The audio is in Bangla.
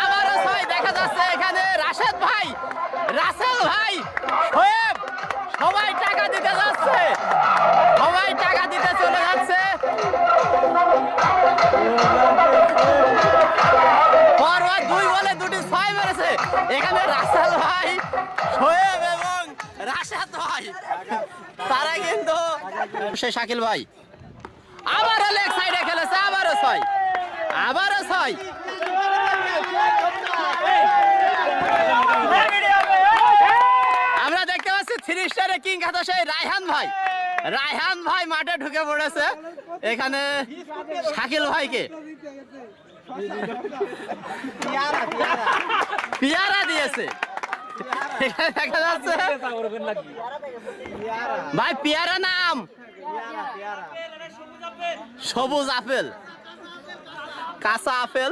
আবারও ছয় দেখা যাচ্ছে এখানে রাশেদ ভাই, রাসেল ভাই, শোয়েব সবাই টাকা দিতে যাচ্ছে, সবাই টাকা দিতে চলে যাচ্ছে। পরপর 2 বলে 2টি 6 মেরেছে এখানে রাসেল ভাই, শোয়েব এবং রাশেদ ভাই, তারা কিন্তু সে শাকিল ভাই আবারও লেগ সাইডে খেলেছে, আবারও 6, আবারও 6। আমরা দেখতে পাচ্ছি 3 স্টারে কিং খাতা সেই রায়হান ভাই, রায়হান ভাই মাঠে ঢুকে পড়েছে এখানে শাকিল ভাইকে পিয়ারা দিয়েছে। দেখা যাচ্ছে ভাই পিয়ারা নাম, সবুজ আপেল, কাঁচা আপেল।